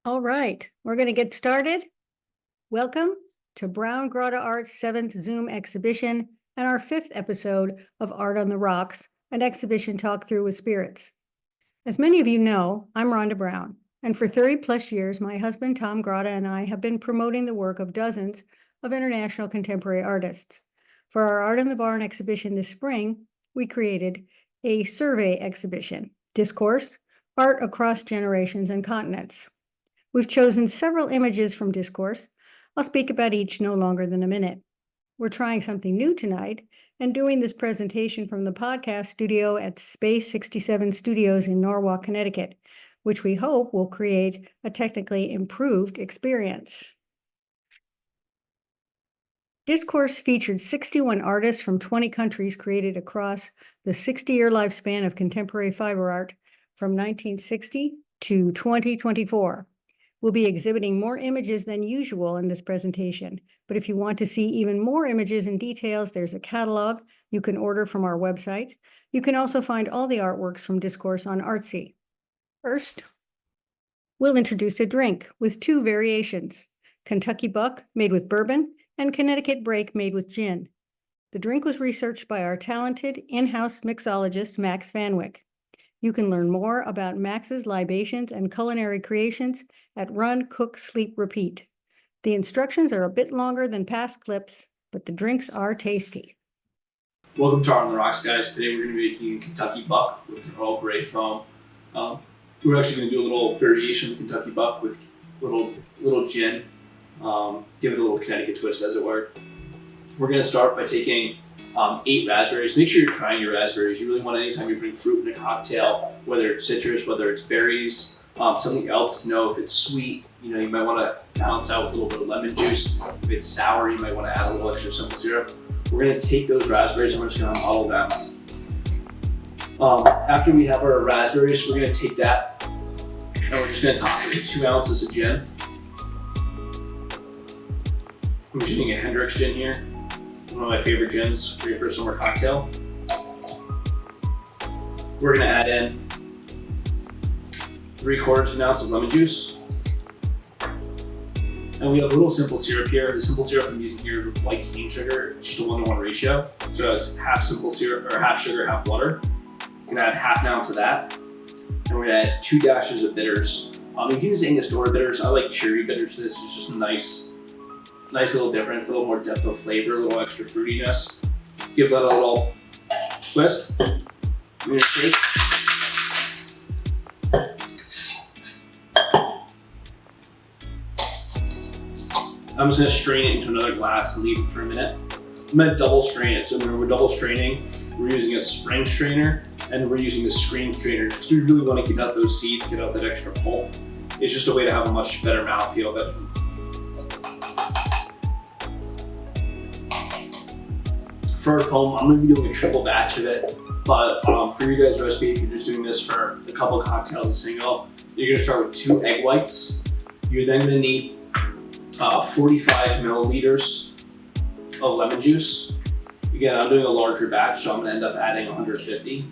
All right, we're going to get started. Welcome to Brown Grotto Art's 7th Zoom exhibition and our 5th episode of Art on the Rocks, an exhibition talk through with spirits. As many of you know, I'm Rhonda Brown, and for 30 plus years, my husband Tom Grotta and I have been promoting the work of dozens of international contemporary artists. For our Art in the Barn exhibition this spring, we created a survey exhibition, Discourse, Art Across Generations and Continents. We've chosen several images from Discourse. I'll speak about each no longer than a minute. We're trying something new tonight and doing this presentation from the podcast studio at Space 67 Studios in Norwalk, Connecticut, which we hope will create a technically improved experience. Discourse featured 61 artists from 20 countries created across the 60-year lifespan of contemporary fiber art from 1960 to 2024. We'll be exhibiting more images than usual in this presentation, but if you want to see even more images and details, there's a catalog you can order from our website. You can also find all the artworks from Discourse on Artsy. First, we'll introduce a drink with two variations, Kentucky Buck made with bourbon and Connecticut Break made with gin. The drink was researched by our talented in-house mixologist, Max Fanwick. You can learn more about Max's libations and culinary creations at Run, Cook, Sleep, Repeat. The instructions are a bit longer than past clips, but the drinks are tasty. Welcome to Art on the Rocks, guys. Today we're going to be making a Kentucky Buck with an Earl Grey foam. We're actually going to do a little variation of the Kentucky Buck with little gin, give it a little Connecticut twist, as it were. We're going to start by taking 8 raspberries. Make sure you're trying your raspberries. You really want, anytime you're putting fruit in a cocktail, whether it's citrus, whether it's berries, something else, know if it's sweet, you might want to balance out with a little bit of lemon juice. If it's sour, you might want to add a little extra simple syrup. We're going to take those raspberries and we're just going to muddle them. After we have our raspberries, we're going to take that and we're just going to top it with 2 ounces of gin. I'm just using a Hendrick's gin here. One of my favorite gins for your first summer cocktail. We're going to add in 3/4 of an ounce of lemon juice. And we have a little simple syrup here. The simple syrup I'm using here is with white cane sugar. It's just a 1-to-1 ratio. So it's half simple syrup, or half sugar, half water. We're going to add half an ounce of that. And we're going to add 2 dashes of bitters. You can use Angostura bitters. I like cherry bitters for this. It's just a nice little difference, a little more depth of flavor, a little extra fruitiness. Give that a little twist. I'm going to shake. I'm just going to strain it into another glass and leave it for a minute. I'm going to double strain it. So when we're double straining, we're using a spring strainer and we're using the screen strainer because we really want to get out those seeds, get out that extra pulp. It's just a way to have a much better mouthfeel. For our foam, I'm going to be doing a triple batch of it, but for your guys' recipe, if you're just doing this for a couple of cocktails, a single, you're going to start with 2 egg whites. You're then going to need 45 milliliters of lemon juice. Again, I'm doing a larger batch, so I'm going to end up adding 150.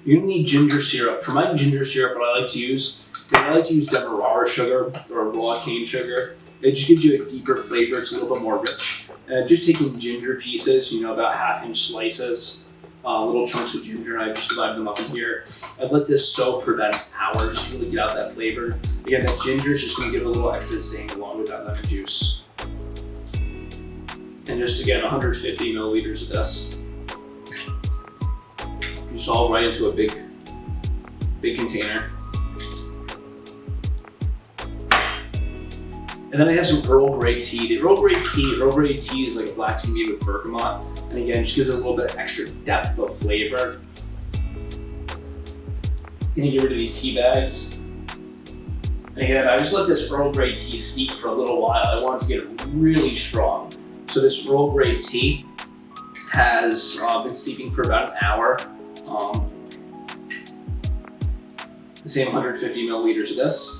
You're going to need ginger syrup. For my ginger syrup, what I like to use Demerara sugar or raw cane sugar. It just gives you a deeper flavor. It's a little bit more rich. Just taking ginger pieces, about 1/2-inch slices, little chunks of ginger, and I just divide them up in here. I've let this soak for about an hour just to really get out that flavor. Again, that ginger is just going to give a little extra zing along with that lemon juice. And just again, 150 milliliters of this. Just all right into a big container. And then I have some Earl Grey tea. The Earl Grey tea is like a black tea made with bergamot. And again, just gives it a little bit of extra depth of flavor. Gonna get rid of these tea bags. And again, I just let this Earl Grey tea steep for a little while. I want it to get it really strong. So this Earl Grey tea has been steeping for about an hour. The same 150 milliliters of this.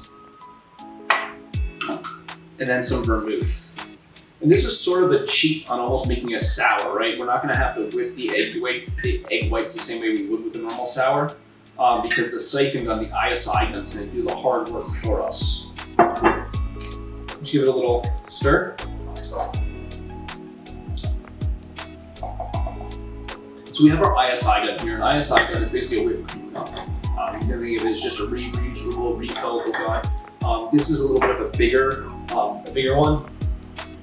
And then some vermouth. And this is sort of a cheat on almost making a sour, right? We're not gonna have to whip the egg whites the same way we would with a normal sour, because the siphon gun, the ISI gun, is gonna do the hard work for us. Just give it a little stir. So we have our ISI gun here. An ISI gun is basically a whipped cream gun. You can think of it as just a reusable, refillable gun. This is a little bit of a bigger one.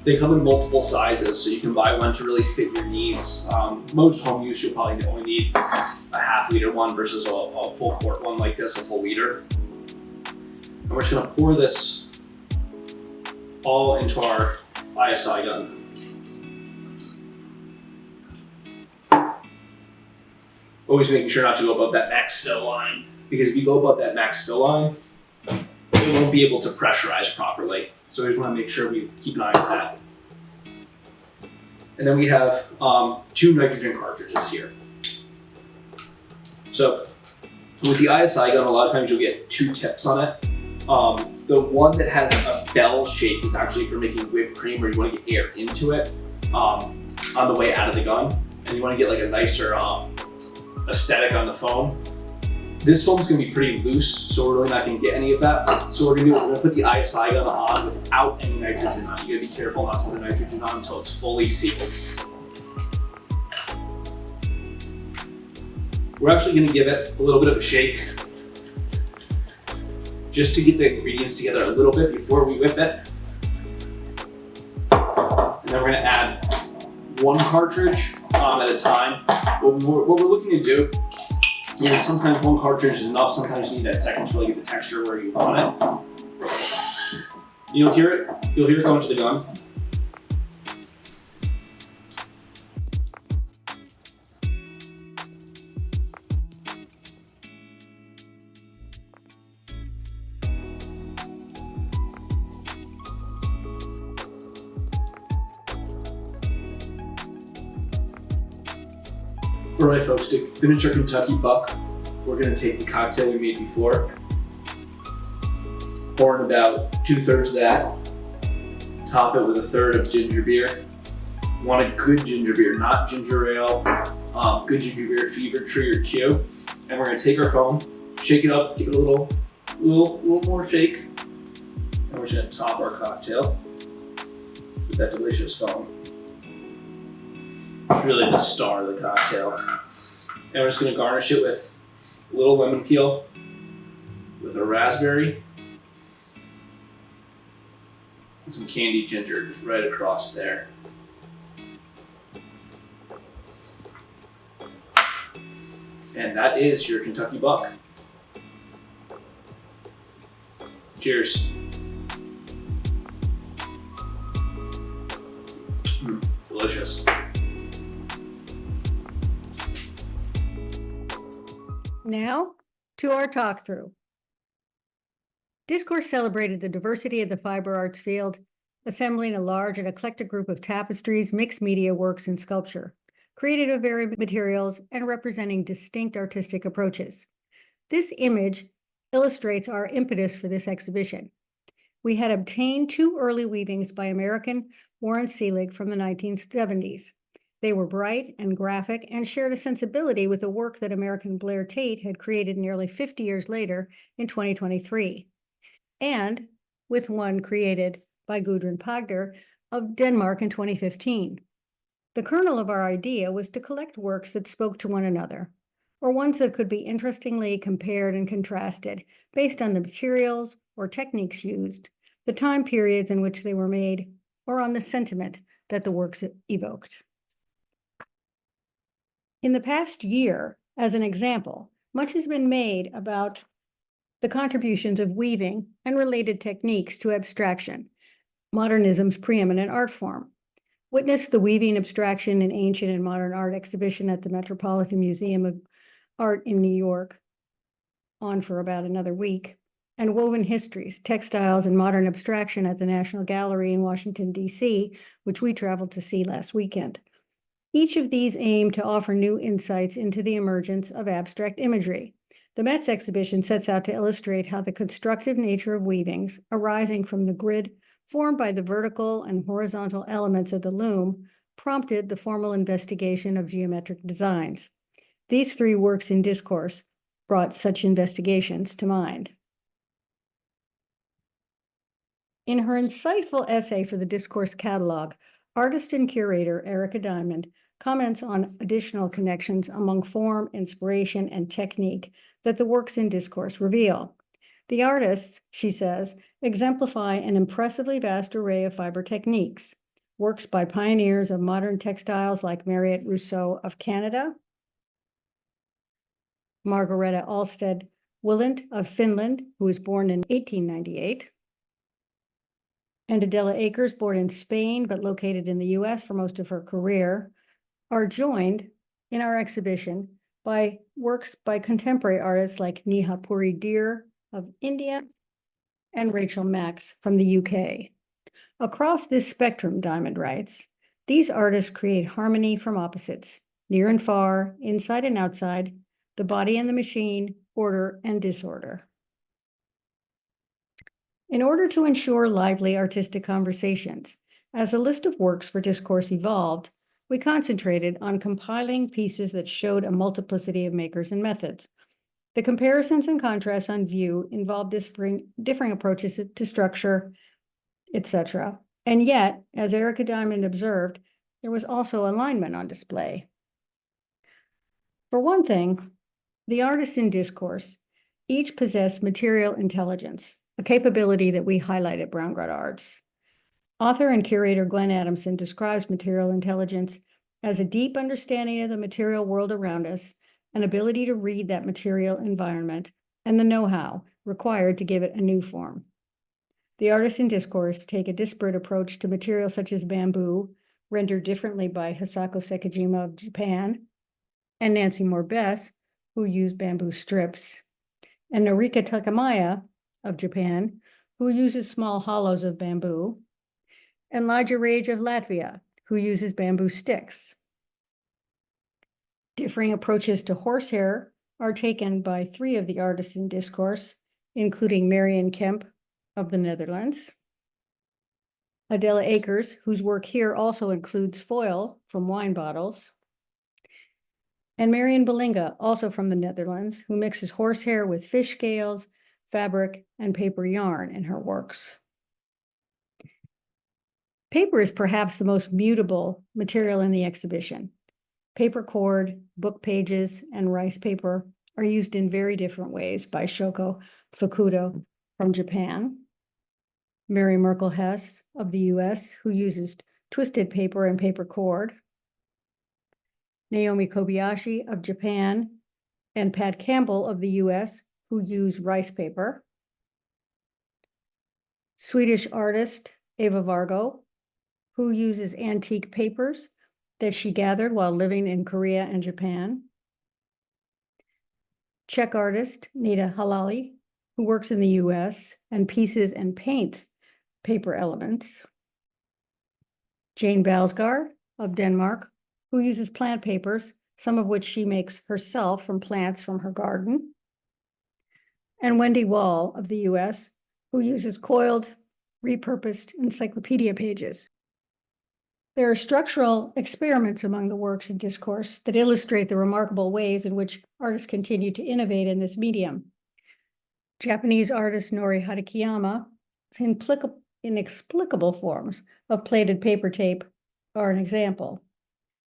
They come in multiple sizes, so you can buy one to really fit your needs. Most home use, you'll probably only need a half-liter one versus a full quart one like this, a full liter. And we're just gonna pour this all into our ISI gun. Always making sure not to go above that max fill line, because if you go above that max fill line, it won't be able to pressurize properly. So we just want to make sure we keep an eye on that. And then we have 2 nitrogen cartridges here. So with the ISI gun, a lot of times you'll get 2 tips on it. The one that has a bell shape is actually for making whipped cream, where you want to get air into it on the way out of the gun, and you want to get like a nicer aesthetic on the foam. This foam's gonna be pretty loose, so we're really not gonna get any of that. So we're gonna put the ISI gun on without any nitrogen on. You gotta be careful not to put the nitrogen on until it's fully sealed. We're actually gonna give it a little bit of a shake, just to get the ingredients together a little bit before we whip it. And then we're gonna add 1 cartridge at a time. What we're looking to do is sometimes 1 cartridge is enough, sometimes you need that second to really get the texture where you want it. You'll hear it go into the gun. All right, folks, to finish our Kentucky Buck, we're gonna take the cocktail we made before, pour in about 2/3 of that, top it with 1/3 of ginger beer. You want a good ginger beer, not ginger ale, good ginger beer, Fever Tree or Q. And we're gonna take our foam, shake it up, give it a little more shake, and we're just gonna top our cocktail with that delicious foam. It's really the star of the cocktail. And we're just gonna garnish it with a little lemon peel, with a raspberry, and some candied ginger just right across there. And that is your Kentucky Buck. Cheers. Delicious. Now, to our talk through. Discourse celebrated the diversity of the fiber arts field, assembling a large and eclectic group of tapestries, mixed media works, and sculpture, created of varied materials and representing distinct artistic approaches. This image illustrates our impetus for this exhibition. We had obtained 2 early weavings by American Warren Seelig from the 1970s. They were bright and graphic and shared a sensibility with the work that American Blair Tate had created nearly 50 years later in 2023, and with one created by Gudrun Pagder of Denmark in 2015. The kernel of our idea was to collect works that spoke to one another, or ones that could be interestingly compared and contrasted based on the materials or techniques used, the time periods in which they were made, or on the sentiment that the works evoked. In the past year, as an example, much has been made about the contributions of weaving and related techniques to abstraction, modernism's preeminent art form. Witness the Weaving Abstraction in Ancient and Modern Art exhibition at the Metropolitan Museum of Art in New York, on for about another week, and Woven Histories, Textiles and Modern Abstraction at the National Gallery in Washington, D.C., which we traveled to see last weekend. Each of these aim to offer new insights into the emergence of abstract imagery. The Met's exhibition sets out to illustrate how the constructive nature of weavings, arising from the grid formed by the vertical and horizontal elements of the loom, prompted the formal investigation of geometric designs. These three works in discourse brought such investigations to mind. In her insightful essay for the Discourse Catalog, artist and curator Erica Diamond comments on additional connections among form, inspiration, and technique that the works in discourse reveal. The artists, she says, exemplify an impressively vast array of fiber techniques. Works by pioneers of modern textiles like Mariette Rousseau of Canada, Margareta Alsted Willant of Finland, who was born in 1898, and Adela Akers, born in Spain but located in the US for most of her career, are joined in our exhibition by works by contemporary artists like Neha Puri Deer of India and Rachel Max from the UK. Across this spectrum, Diamond writes, these artists create harmony from opposites, near and far, inside and outside, the body and the machine, order and disorder. In order to ensure lively artistic conversations, as the list of works for discourse evolved, we concentrated on compiling pieces that showed a multiplicity of makers and methods. The comparisons and contrasts on view involved differing approaches to structure, etc. And yet, as Erica Diamond observed, there was also alignment on display. For one thing, the artists in discourse each possess material intelligence, a capability that we highlight at Brown-Grot Arts. Author and curator Glenn Adamson describes material intelligence as a deep understanding of the material world around us, an ability to read that material environment, and the know-how required to give it a new form. The artists in discourse take a disparate approach to materials such as bamboo, rendered differently by Hisako Sekijima of Japan, and Nancy Moore-Bess, who use bamboo strips, and Narika Takamaya of Japan, who uses small hollows of bamboo, and Laja Rage of Latvia, who uses bamboo sticks. Differing approaches to horsehair are taken by three of the artists in discourse, including Marion Kemp of the Netherlands, Adela Akers, whose work here also includes foil from wine bottles, and Marion Belinga, also from the Netherlands, who mixes horsehair with fish scales, fabric, and paper yarn in her works. Paper is perhaps the most mutable material in the exhibition. Paper cord, book pages, and rice paper are used in very different ways by Shoko Fukuda from Japan, Mary Merkel Hess of the US, who uses twisted paper and paper cord, Naomi Kobayashi of Japan, and Pat Campbell of the US, who use rice paper, Swedish artist Eva Vargo, who uses antique papers that she gathered while living in Korea and Japan, Czech artist Nita Halali, who works in the US and pieces and paints paper elements, Jane Balsgaard of Denmark, who uses plant papers, some of which she makes herself from plants from her garden, and Wendy Wall of the US, who uses coiled, repurposed encyclopedia pages. There are structural experiments among the works in discourse that illustrate the remarkable ways in which artists continue to innovate in this medium. Japanese artist Nori Hadakiyama's inexplicable forms of plated paper tape are an example,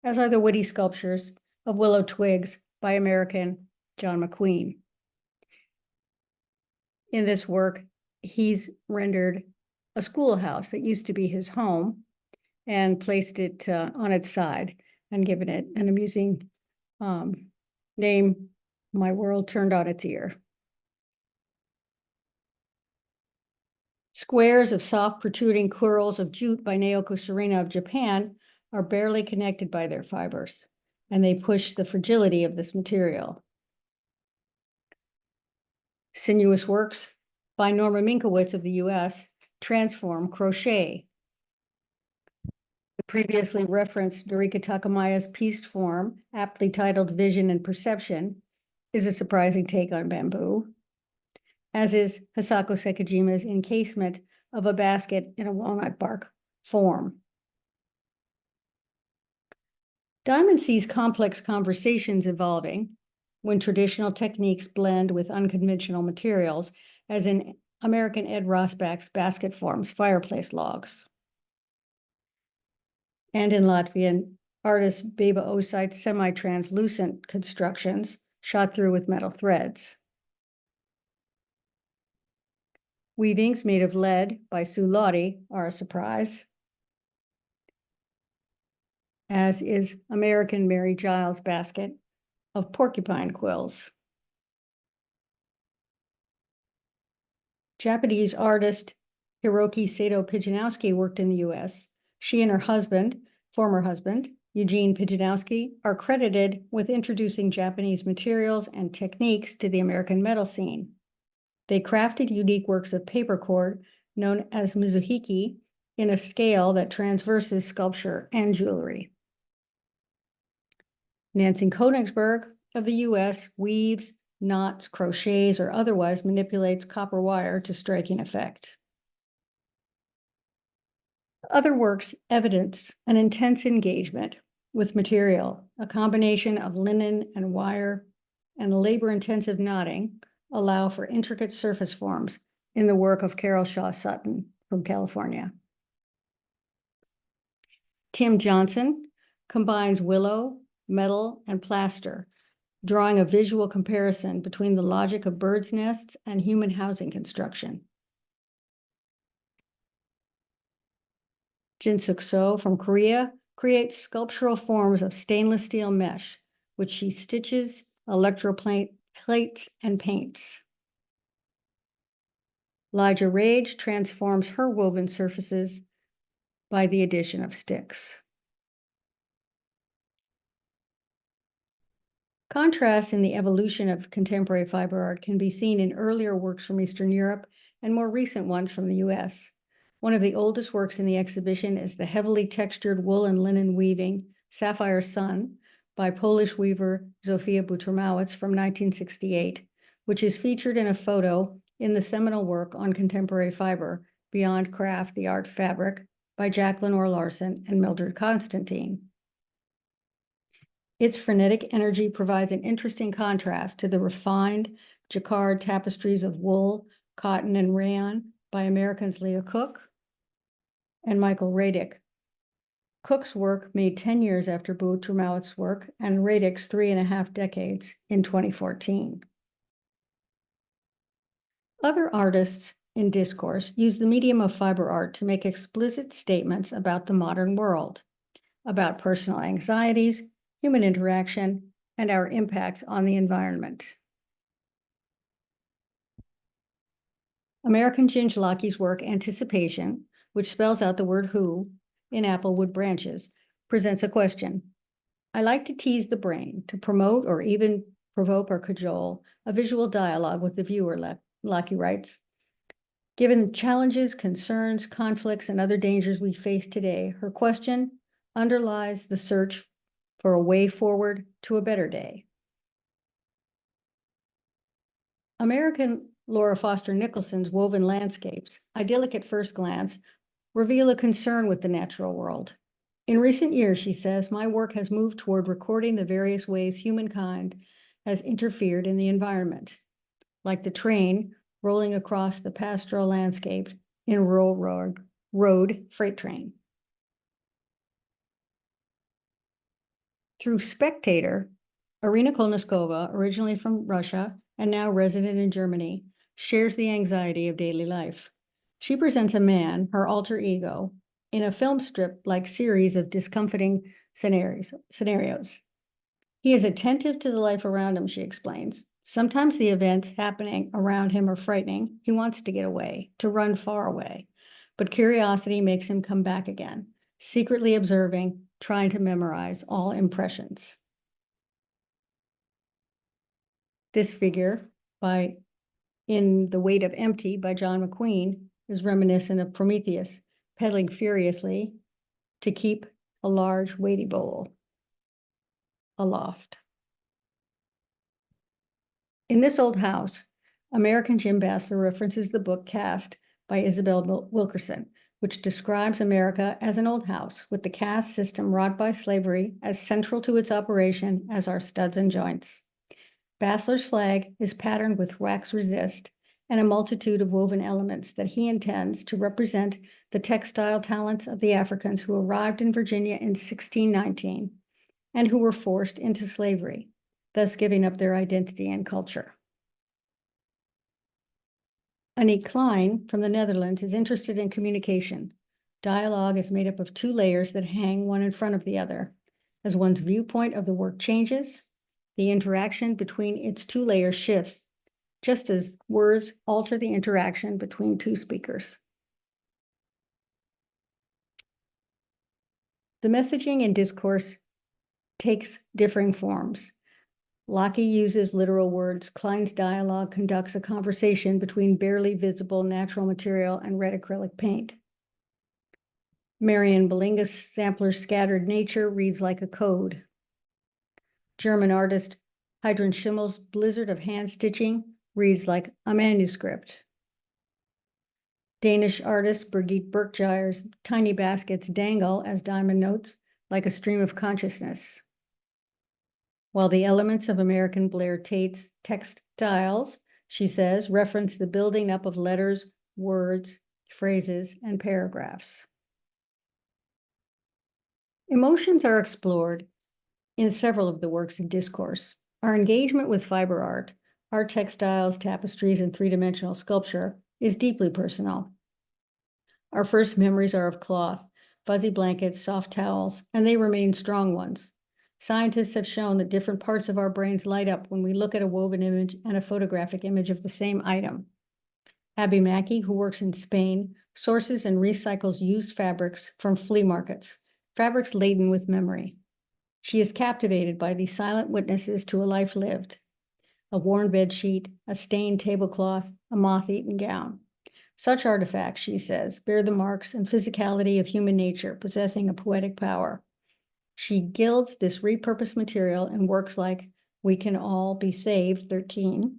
as are the witty sculptures of willow twigs by American John McQueen. In this work, he's rendered a schoolhouse that used to be his home and placed it on its side and given it an amusing name, My World Turned on Its Ear. Squares of soft protruding curls of jute by Naoko Serena of Japan are barely connected by their fibers, and they push the fragility of this material. Sinuous works by Norma Minkowitz of the US transform crochet. The previously referenced Narika Takamaya's pieced form, aptly titled Vision and Perception, is a surprising take on bamboo, as is Hisako Sekijima's encasement of a basket in a walnut bark form. Diamond sees complex conversations evolving when traditional techniques blend with unconventional materials, as in American Ed Rosbach's basket forms fireplace logs. And in Latvian artist Beba Osait's semi-translucent constructions shot through with metal threads. Weavings made of lead by Sue Lottie are a surprise, as is American Mary Giles' basket of porcupine quills. Japanese artist Hiroki Sato Pijanowski worked in the US. She and her husband, former husband, Eugene Pijanowski, are credited with introducing Japanese materials and techniques to the American metal scene. They crafted unique works of papercord known as mizuhiki in a scale that transverses sculpture and jewelry. Nancy Koenigsberg of the US weaves, knots, crochets, or otherwise manipulates copper wire to striking effect. Other works evidence an intense engagement with material, a combination of linen and wire, and labor-intensive knotting allow for intricate surface forms in the work of Carol Shaw Sutton from California. Tim Johnson combines willow, metal, and plaster, drawing a visual comparison between the logic of birds' nests and human housing construction. Jin-Suk So from Korea creates sculptural forms of stainless steel mesh, which she stitches, electroplates, and paints. Elijah Rage transforms her woven surfaces by the addition of sticks. Contrasts in the evolution of contemporary fiber art can be seen in earlier works from Eastern Europe and more recent ones from the US. One of the oldest works in the exhibition is the heavily textured wool and linen weaving Sapphire Sun by Polish weaver Zofia Butermowicz from 1968, which is featured in a photo in the seminal work on contemporary fiber, Beyond Craft, the Art Fabric, by Jacqueline Orr Larson and Mildred Constantine. Its frenetic energy provides an interesting contrast to the refined jacquard tapestries of wool, cotton, and rayon by Americans Leah Cook and Michael Radick. Cook's work made 10 years after Butermowicz's work, and Radick's 3.5 decades in 2014. Other artists in discourse use the medium of fiber art to make explicit statements about the modern world, about personal anxieties, human interaction, and our impact on the environment. American Ginge Lackey's work, Anticipation, which spells out the word who in Applewood Branches, presents a question. I like to tease the brain to promote or even provoke or cajole a visual dialogue with the viewer, Lackey writes. Given the challenges, concerns, conflicts, and other dangers we face today, her question underlies the search for a way forward to a better day. American Laura Foster Nicholson's woven landscapes, idyllic at first glance, reveal a concern with the natural world. In recent years, she says, my work has moved toward recording the various ways humankind has interfered in the environment, like the train rolling across the pastoral landscape in Rural Road Freight Train. Through Spectator, Irina Kolniskova, originally from Russia and now resident in Germany, shares the anxiety of daily life. She presents a man, her alter ego, in a film strip-like series of discomforting scenarios. He is attentive to the life around him, she explains. Sometimes the events happening around him are frightening. He wants to get away, to run far away. But curiosity makes him come back again, secretly observing, trying to memorize all impressions. This figure, in The Weight of Empty by John McQueen, is reminiscent of Prometheus, pedaling furiously to keep a large weighty bowl aloft. In This Old House, American Jim Bassler references the book Cast by Isabel Wilkerson, which describes America as an old house with the caste system wrought by slavery as central to its operation as our studs and joints. Basler's flag is patterned with wax resist and a multitude of woven elements that he intends to represent the textile talents of the Africans who arrived in Virginia in 1619 and who were forced into slavery, thus giving up their identity and culture. Aniek Klein from the Netherlands is interested in communication. Dialogue is made up of two layers that hang one in front of the other. As one's viewpoint of the work changes, the interaction between its two layers shifts, just as words alter the interaction between two speakers. The messaging in discourse takes differing forms. Locke uses literal words. Klein's dialogue conducts a conversation between barely visible natural material and red acrylic paint. Marion Belinga's sampler's scattered nature reads like a code. German artist Heidrun Schimmel's blizzard of hand stitching reads like a manuscript. Danish artist Birgit Berkgire's tiny baskets dangle as diamond notes like a stream of consciousness. While the elements of American Blair Tate's textiles, she says, reference the building up of letters, words, phrases, and paragraphs. Emotions are explored in several of the works of discourse. Our engagement with fiber art textiles, tapestries, and three-dimensional sculpture is deeply personal. Our first memories are of cloth, fuzzy blankets, soft towels, and they remain strong ones. Scientists have shown that different parts of our brains light up when we look at a woven image and a photographic image of the same item. Abby Mackey, who works in Spain, sources and recycles used fabrics from flea markets, fabrics laden with memory. She is captivated by these silent witnesses to a life lived. A worn bed sheet, a stained tablecloth, a moth-eaten gown. Such artifacts, she says, bear the marks and physicality of human nature, possessing a poetic power. She gilds this repurposed material in works like We Can All Be Saved, 13,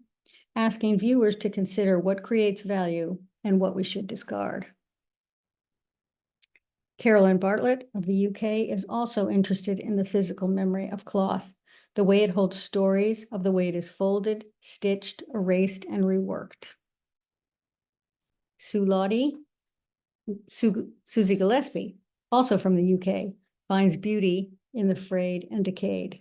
asking viewers to consider what creates value and what we should discard. Carolyn Bartlett of the UK is also interested in the physical memory of cloth, the way it holds stories of the way it is folded, stitched, erased, and reworked. Susie Gillespie, also from the UK, finds beauty in the frayed and decayed.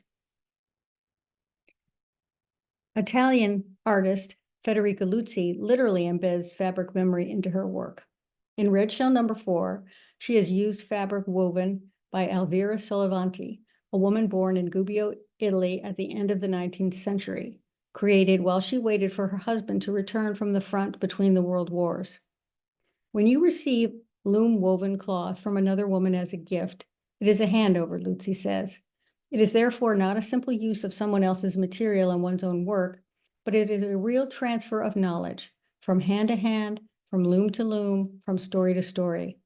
Italian artist Federica Luzzi literally embeds fabric memory into her work. In Red Shell No. 4, she has used fabric woven by Elvira Solivanti, a woman born in Gubbio, Italy at the end of the 19th century, created while she waited for her husband to return from the front between the world wars. When you receive loom woven cloth from another woman as a gift, it is a handover, Luzzi says. It is therefore not a simple use of someone else's material in one's own work, but it is a real transfer of knowledge from hand to hand, from loom to loom, from story to story.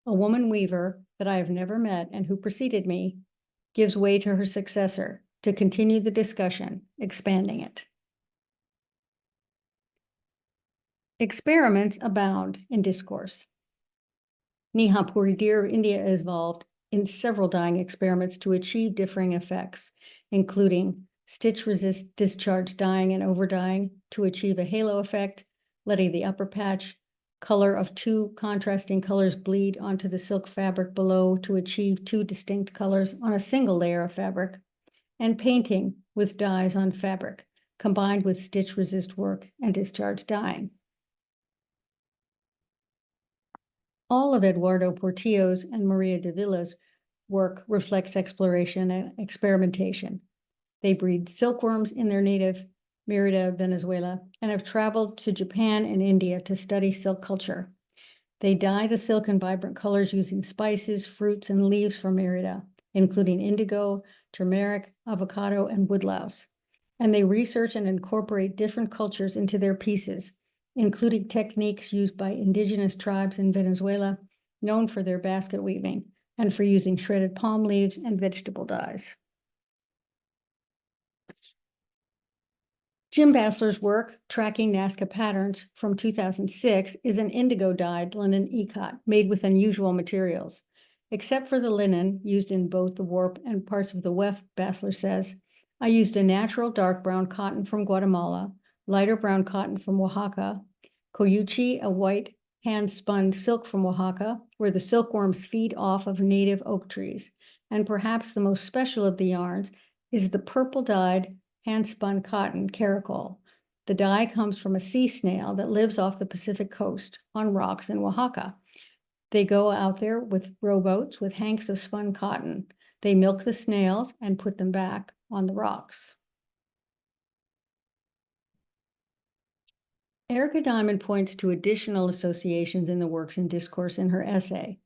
A woman weaver that I have never met and who preceded me gives way to her successor to continue the discussion, expanding it. Experiments abound in discourse. Neha Puri Deer of India is involved in several dyeing experiments to achieve differing effects, including stitch resist discharge dyeing and over dyeing to achieve a halo effect, letting the upper patch color of two contrasting colors bleed onto the silk fabric below to achieve two distinct colors on a single layer of fabric, and painting with dyes on fabric, combined with stitch resist work and discharge dyeing. All of Eduardo Portillo's and Maria de Villa's work reflects exploration and experimentation. They breed silkworms in their native Mérida, Venezuela, and have traveled to Japan and India to study silk culture. They dye the silk in vibrant colors using spices, fruits, and leaves from Mérida, including indigo, turmeric, avocado, and woodlouse. And they research and incorporate different cultures into their pieces, including techniques used by indigenous tribes in Venezuela, known for their basket weaving and for using shredded palm leaves and vegetable dyes. Jim Bassler's work, Tracking Nazca Patterns from 2006, is an indigo-dyed linen ikat made with unusual materials. Except for the linen used in both the warp and parts of the weft, Bassler says, I used a natural dark brown cotton from Guatemala, lighter brown cotton from Oaxaca, coyuchi, a white hand-spun silk from Oaxaca, where the silkworms feed off of native oak trees. And perhaps the most special of the yarns is the purple-dyed hand-spun cotton caracol. The dye comes from a sea snail that lives off the Pacific coast on rocks in Oaxaca. They go out there with rowboats with hanks of spun cotton. They milk the snails and put them back on the rocks. Erica Diamond points to additional associations in the works and discourse in her essay.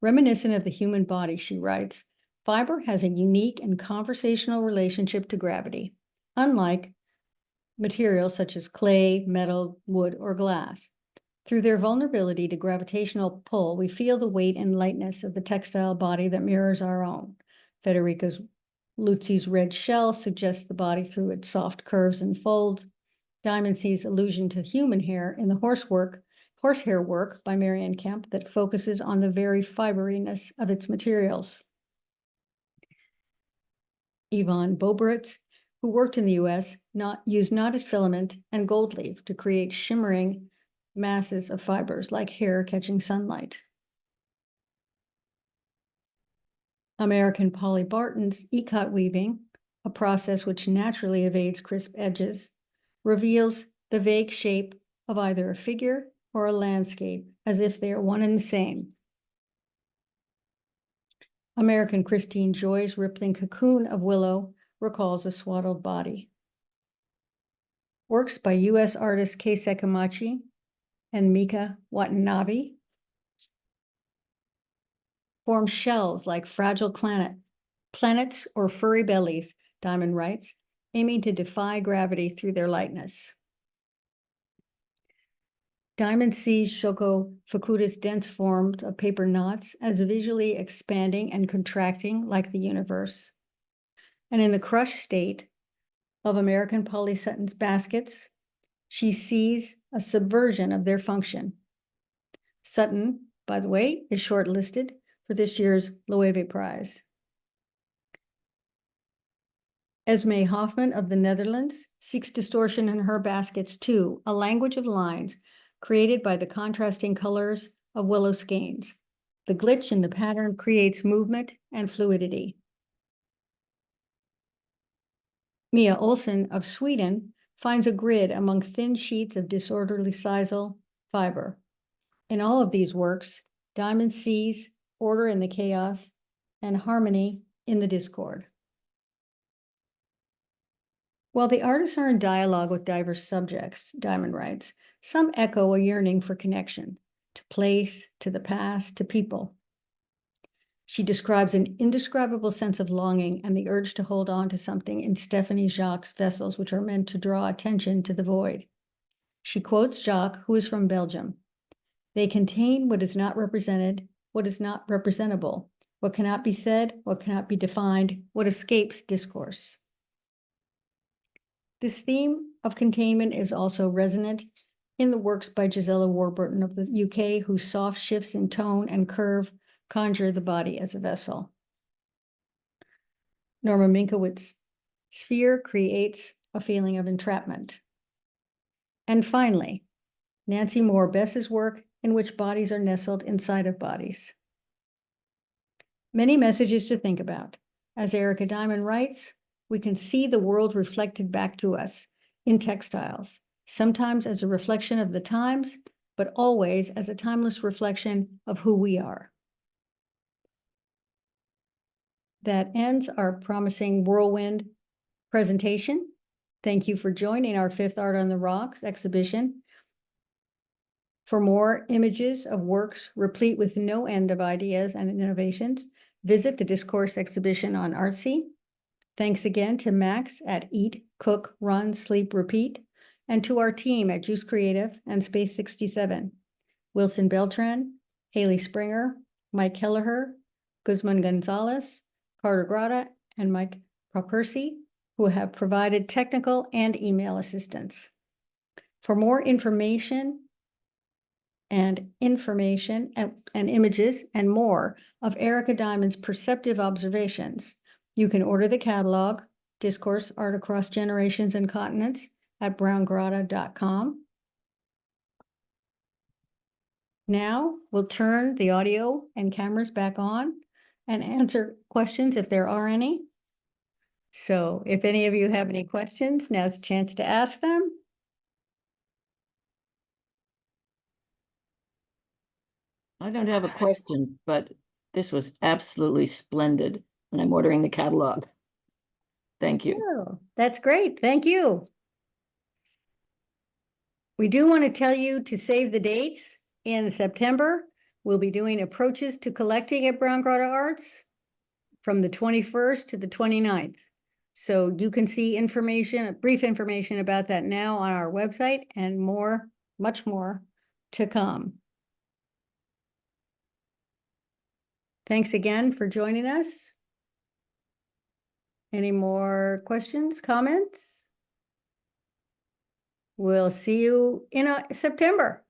Reminiscent of the human body, she writes, fiber has a unique and conversational relationship to gravity, unlike materials such as clay, metal, wood, or glass. Through their vulnerability to gravitational pull, we feel the weight and lightness of the textile body that mirrors our own. Federico Luzzi's red shell suggests the body through its soft curves and folds. Diamond sees allusion to human hair in the horsehair work by Marianne Kemp that focuses on the very fiberiness of its materials. Yvonne Boberitz, who worked in the U.S., used knotted filament and gold leaf to create shimmering masses of fibers like hair catching sunlight. American Polly Barton's ikat weaving, a process which naturally evades crisp edges, reveals the vague shape of either a figure or a landscape, as if they are one and the same. American Christine Joy's rippling cocoon of willow recalls a swaddled body. Works by U.S. artists Kei Sekamachi and Mika Watanabe form shells like fragile planets or furry bellies, Diamond writes, aiming to defy gravity through their lightness. Diamond sees Shoko Fukuda's dense forms of paper knots as visually expanding and contracting like the universe. And in the crushed state of American Polly Sutton's baskets, she sees a subversion of their function. Sutton, by the way, is shortlisted for this year's Loewe Prize. Esme Hoffman of the Netherlands seeks distortion in her baskets too, a language of lines created by the contrasting colors of willow skeins. The glitch in the pattern creates movement and fluidity. Mia Olsen of Sweden finds a grid among thin sheets of disorderly sisal fiber. In all of these works, Diamond sees order in the chaos and harmony in the discord. While the artists are in dialogue with diverse subjects, Diamond writes, some echo a yearning for connection, to place, to the past, to people. She describes an indescribable sense of longing and the urge to hold on to something in Stephanie Jacques' vessels, which are meant to draw attention to the void. She quotes Jacques, who is from Belgium. They contain what is not represented, what is not representable, what cannot be said, what cannot be defined, what escapes discourse. This theme of containment is also resonant in the works by Gisela Warburton of the UK, whose soft shifts in tone and curve conjure the body as a vessel. Norma Minkowitz's sphere creates a feeling of entrapment. And finally, Nancy Moore Bess's work in which bodies are nestled inside of bodies. Many messages to think about. As Erica Diamond writes, we can see the world reflected back to us in textiles, sometimes as a reflection of the times, but always as a timeless reflection of who we are. That ends our promising whirlwind presentation. Thank you for joining our 5th Art on the Rocks exhibition. For more images of works replete with no end of ideas and innovations, visit the Discourse exhibition on Artsy. Thanks again to Max at Eat, Cook, Run, Sleep, Repeat, and to our team at Juice Creative and Space 67, Wilson Beltran, Haley Springer, Mike Kelleher, Guzman Gonzalez, Carter Grata, and Mike Propercy. who have provided technical and email assistance. For more information and images and more of Erica Diamond's perceptive observations, you can order the catalog, Discourse Art Across Generations and Continents, at browngrotto.com. Now we'll turn the audio and cameras back on and answer questions if there are any. So if any of you have any questions, now's a chance to ask them. I don't have a question, but this was absolutely splendid, and I'm ordering the catalog. Thank you. Oh, that's great. Thank you. We do want to tell you to save the dates. In September, we'll be doing approaches to collecting at Brown Grotto Arts from the 21st to the 29th. So you can see information, brief information about that now on our website, and more, much more to come. Thanks again for joining us. Any more questions, comments? We'll see you in September.